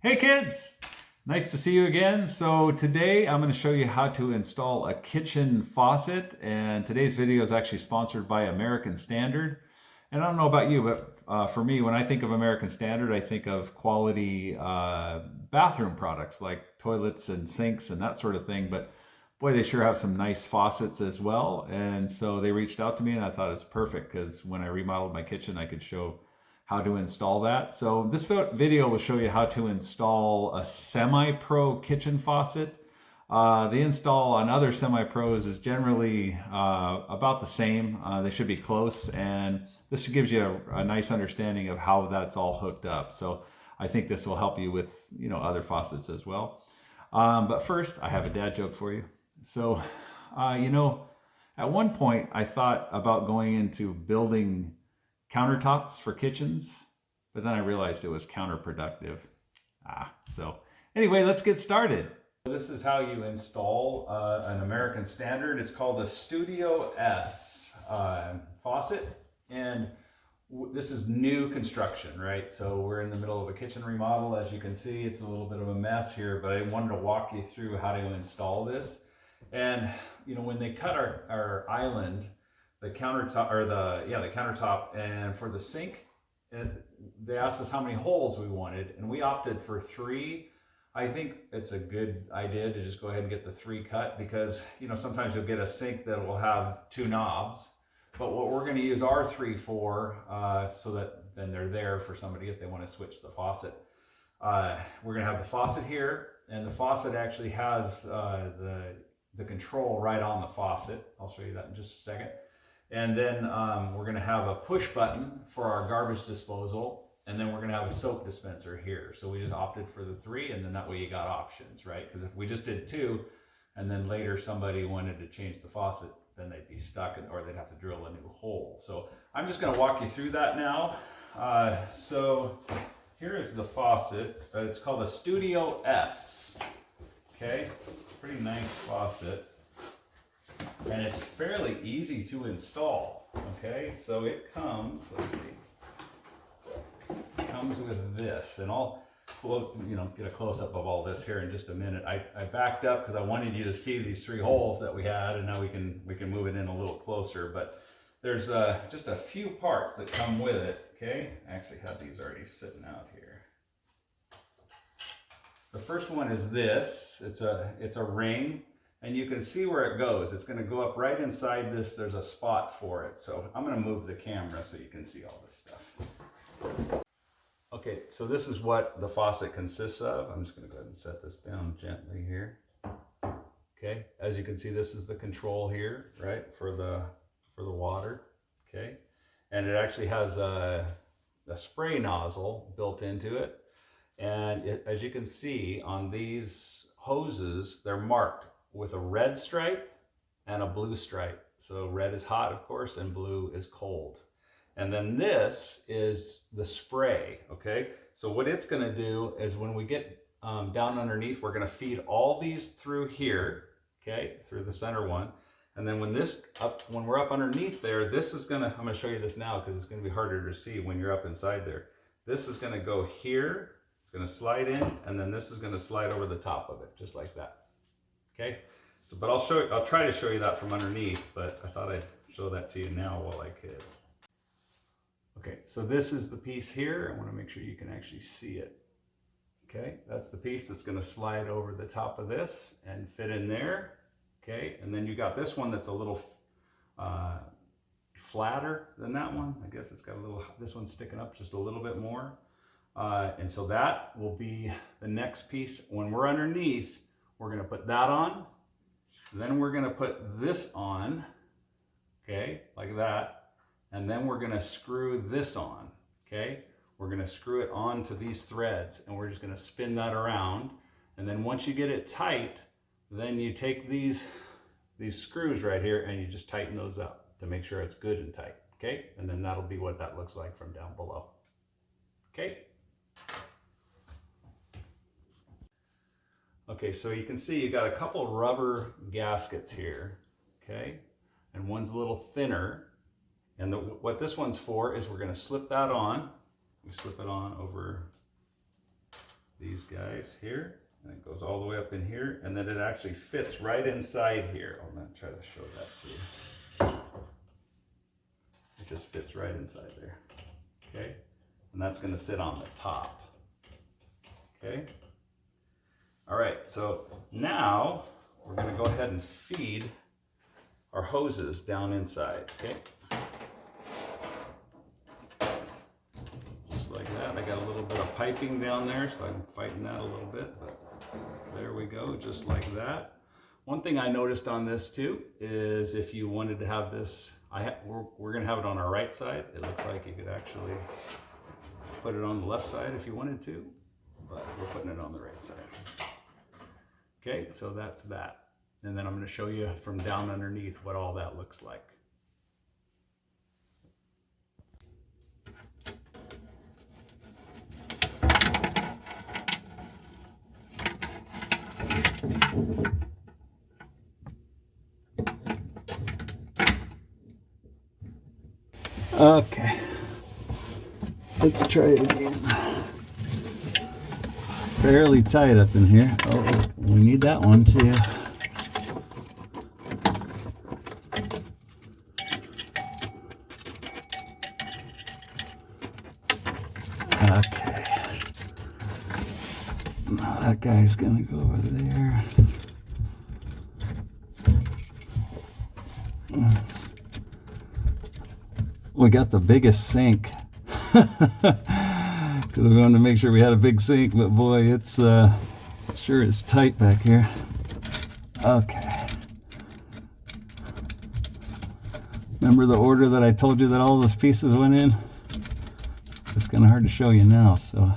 Hey kids, nice to see you again. So today I'm going to show you how to install a kitchen faucet, and today's video is actually sponsored by American Standard. And I don't know about you, but for me, when I think of American Standard, I think of quality bathroom products like toilets and sinks and that sort of thing. But boy, they sure have some nice faucets as well. And so they reached out to me, and I thought it's perfect because when I remodeled my kitchen, I could show how to install that. So this video will show you how to install a semi-pro kitchen faucet. The install on other semi-pros is generally about the same. They should be close, and this gives you a nice understanding of how that's all hooked up. So I think this will help you with other faucets as well. But first, I have a dad joke for you. So, at one point I thought about going into building countertops for kitchens, but then I realized it was counterproductive. So anyway, let's get started. This is how you install an American Standard. It's called the Studio S faucet, and this is new construction, right? So we're in the middle of a kitchen remodel. As you can see, it's a little bit of a mess here, but I wanted to walk you through how to install this. And when they cut our island, the countertop, or the countertop, and for the sink, they asked us how many holes we wanted, and we opted for 3. I think it's a good idea to just go ahead and get the 3 cut, because sometimes you'll get a sink that will have 2 knobs, but what we're going to use our 3 for, so that then they're there for somebody if they want to switch the faucet. We're going to have the faucet here, and the faucet actually has the control right on the faucet. I'll show you that in just a second. And then we're going to have a push button for our garbage disposal, and then we're going to have a soap dispenser here. So we just opted for the 3, and then that way you got options, right? Because if we just did 2, and then later somebody wanted to change the faucet, then they'd be stuck, or they'd have to drill a new hole. So I'm just going to walk you through that now. So here is the faucet. It's called a Studio S. Okay, pretty nice faucet. And it's fairly easy to install. Okay, so it comes, let's see, it comes with this, and I'll get a close-up of all this here in just a minute. I backed up because I wanted you to see these 3 holes that we had, and now we can move it in a little closer. But there's just a few parts that come with it. Okay, I actually have these already sitting out here. The first one is this. It's a ring. And you can see where it goes. It's going to go up right inside this. There's a spot for it. So I'm going to move the camera so you can see all this stuff. Okay, so this is what the faucet consists of. I'm just going to go ahead and set this down gently here. Okay, as you can see, this is the control here, right, for the water. Okay, and it actually has a spray nozzle built into it. And as you can see on these hoses, they're marked with a red stripe and a blue stripe. So red is hot, of course, and blue is cold. And then this is the spray, okay? So what it's gonna do is when we get down underneath, we're gonna feed all these through here, okay? Through the center one. And then when we're up underneath there, this is I'm gonna show you this now because it's gonna be harder to see when you're up inside there. This is gonna go here, it's gonna slide in, and then this is gonna slide over the top of it, just like that. Okay, so but I'll try to show you that from underneath, but I thought I'd show that to you now while I could. Okay, so this is the piece here. I want to make sure you can actually see it. Okay, that's the piece that's going to slide over the top of this and fit in there. Okay, and then you got this one that's a little flatter than that one. I guess it's got this one's sticking up just a little bit more. And so that will be the next piece. When we're underneath, we're going to put that on, then we're going to put this on, okay, like that, and then we're going to screw this on, okay? We're going to screw it onto these threads, and we're just going to spin that around, and then once you get it tight, then you take these screws right here and you just tighten those up to make sure it's good and tight, okay? And then that'll be what that looks like from down below, okay? Okay, so you can see you got a couple rubber gaskets here, okay? And one's a little thinner. And what this one's for is we're gonna slip that on. We slip it on over these guys here, and it goes all the way up in here, and then it actually fits right inside here. I'm going to try to show that to you. It just fits right inside there. Okay, and that's going to sit on the top. Okay. All right, so now we're going to go ahead and feed our hoses down inside. Okay. Just like that. I got a little bit of piping down there, so I'm fighting that a little bit, but there we go, just like that. One thing I noticed on this too is if you wanted to have this, we're going to have it on our right side. It looks like you could actually put it on the left side if you wanted to, but we're putting it on the right side. Okay, so that's that. And then I'm going to show you from down underneath what all that looks like. Okay, let's try it again. Fairly tight up in here. Oh, we need that one too. Okay. Now that guy's gonna go over there. We got the biggest sink because we wanted to make sure we had a big sink, but boy, it's sure it's tight back here. Okay. Remember the order that I told you that all those pieces went in? It's kind of hard to show you now, so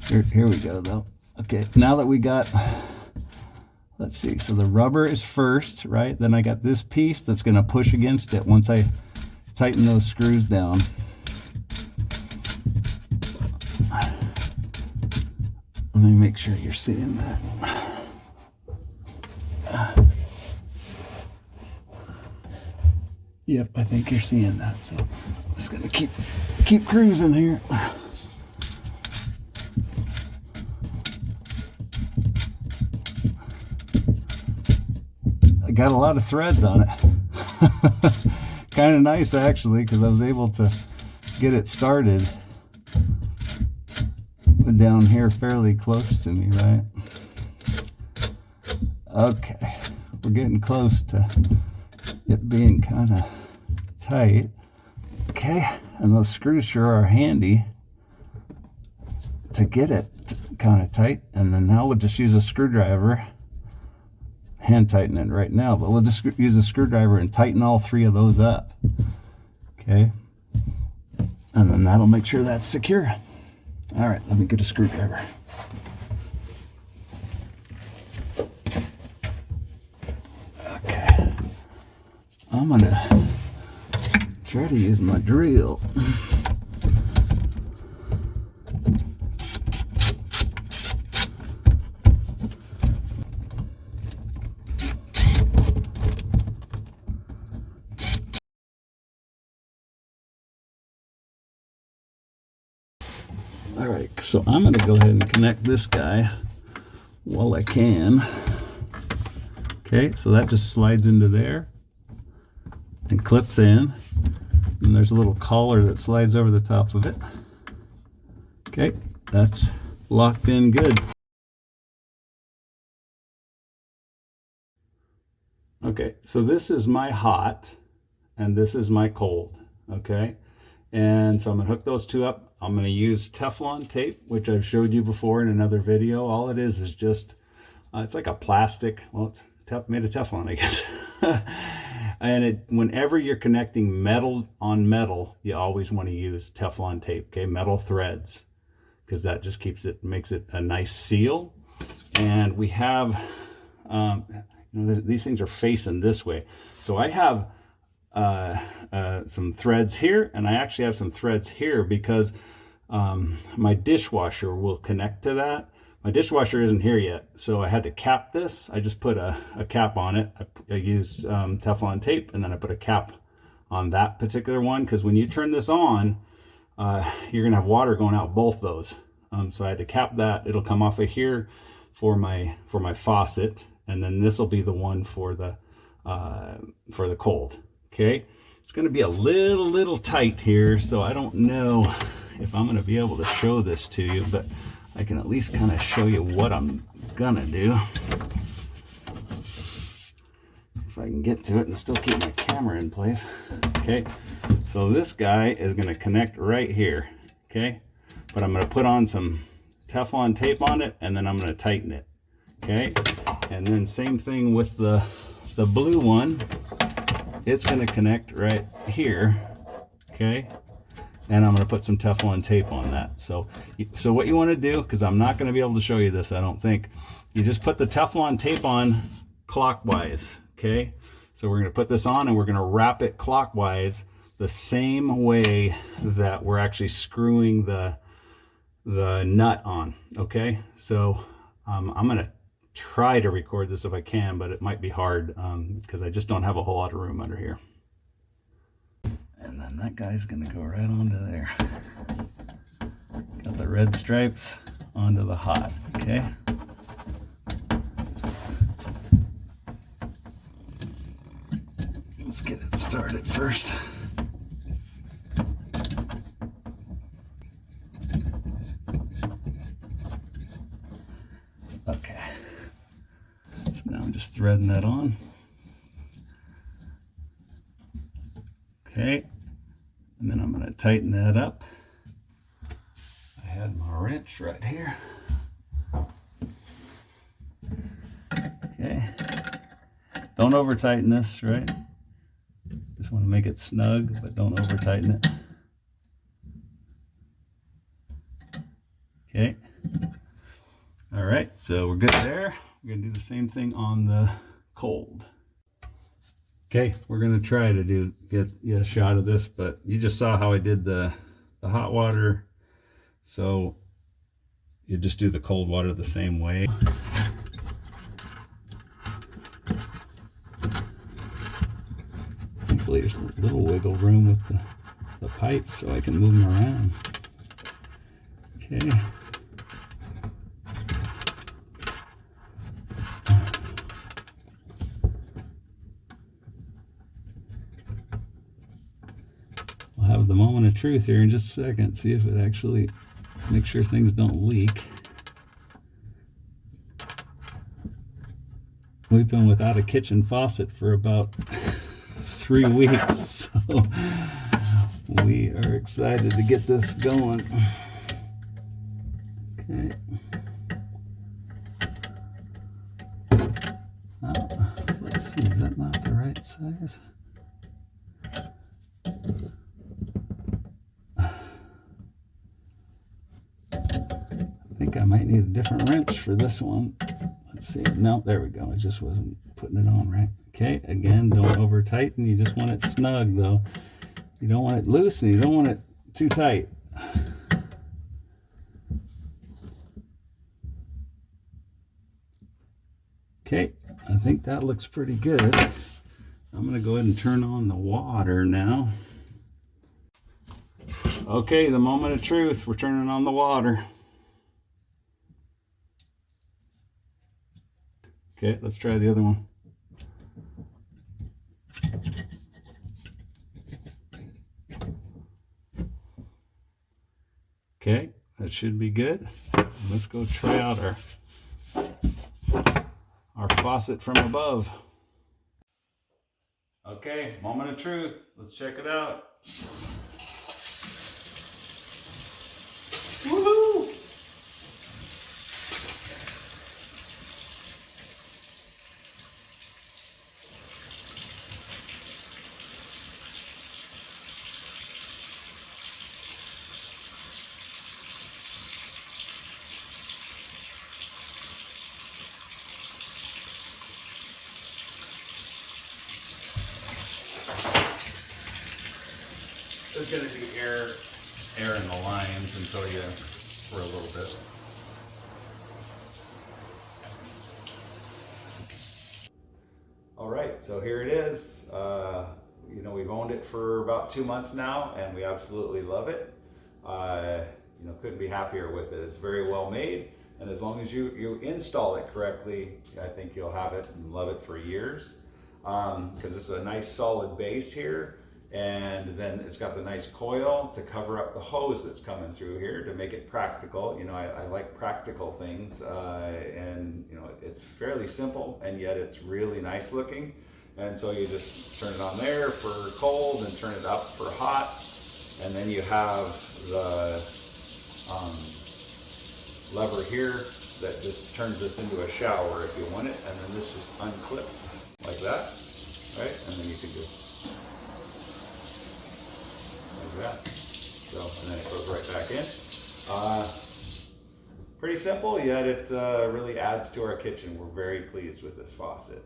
here we go though. Okay, now that we got, let's see, so the rubber is first, right? Then I got this piece that's going to push against it once I tighten those screws down. Let me make sure you're seeing that. Yep, I think you're seeing that. So I'm just gonna keep cruising here. I got a lot of threads on it. Kind of nice actually, because I was able to get it started down here fairly close to me, right? Okay, we're getting close to it being kind of tight. Okay, and those screws sure are handy to get it kind of tight. And then now we'll just use a screwdriver, hand tighten it right now, but we'll just use a screwdriver and tighten all three of those up. Okay, and then that'll make sure that's secure. All right, let me get a screwdriver. Okay, I'm gonna try to use my drill. All right, so I'm going to go ahead and connect this guy while I can. Okay, so that just slides into there and clips in. And there's a little collar that slides over the top of it. Okay, that's locked in good. Okay, so this is my hot and this is my cold. Okay, and so I'm going to hook those two up. I'm going to use Teflon tape, which I've showed you before in another video. All it is just, it's like a plastic, well, it's made of Teflon, I guess. And whenever you're connecting metal on metal, you always want to use Teflon tape, okay, metal threads, because that just makes it a nice seal. And we have, these things are facing this way. So I have some threads here, and I actually have some threads here because my dishwasher will connect to that. My dishwasher isn't here yet, so I had to cap this. I just put a cap on it. I used Teflon tape, and then I put a cap on that particular one, because when you turn this on, you're gonna have water going out both those. So I had to cap that. It'll come off of here for my faucet, and then this will be the one for the cold. Okay, it's going to be a little tight here, so I don't know if I'm going to be able to show this to you, but I can at least kind of show you what I'm gonna do. If I can get to it and still keep my camera in place. Okay, so this guy is going to connect right here. Okay, but I'm going to put on some Teflon tape on it, and then I'm going to tighten it. Okay, and then same thing with the blue one. It's going to connect right here. Okay, and I'm going to put some Teflon tape on that. So what you want to do, because I'm not going to be able to show you this, I don't think, you just put the Teflon tape on clockwise. Okay, so we're going to put this on and we're going to wrap it clockwise the same way that we're actually screwing the nut on. Okay, so I'm going to try to record this if I can, but it might be hard because I just don't have a whole lot of room under here. And then that guy's going to go right onto there. Got the red stripes onto the hot. Okay. Let's get it started first. Okay, so now I'm just threading that on. Okay, and then I'm going to tighten that up. I had my wrench right here. Okay, don't over tighten this, right? Just want to make it snug, but don't over tighten it. Okay. All right, so we're good there. We're going to do the same thing on the cold. Okay, we're going to try to get a shot of this, but you just saw how I did the hot water. So you just do the cold water the same way. Thankfully, there's a little wiggle room with the pipes so I can move them around. Okay. We'll have the moment of truth here in just a second. See if it actually, make sure things don't leak. We've been without a kitchen faucet for about 3 weeks, so we are excited to get this going. Okay. Let's see, is that not the right size? I think I might need a different wrench for this one. Let's see. No, there we go. I just wasn't putting it on right. Okay, again, don't over tighten. You just want it snug though. You don't want it loose and you don't want it too tight. Okay, I think that looks pretty good. I'm going to go ahead and turn on the water now. Okay, the moment of truth. We're turning on the water. Okay, let's try the other one. Okay, that should be good. Let's go try out our faucet from above. Okay, moment of truth. Let's check it out. Woohoo! There's going to be air in the lines until you, for a little bit. All right, so here it is. You know, we've owned it for about 2 months now, and we absolutely love it. couldn't be happier with it. It's very well made, and as long as you install it correctly, I think you'll have it and love it for years. Because it's a nice solid base here, and then it's got the nice coil to cover up the hose that's coming through here to make it practical. I like practical things, and it's fairly simple, and yet it's really nice looking. And so you just turn it on there for cold and turn it up for hot, and then you have the lever here that just turns this into a shower if you want it, and then this just unclips like that, right? And then you can just like that. So, and then it goes right back in. Pretty simple, yet it really adds to our kitchen. We're very pleased with this faucet.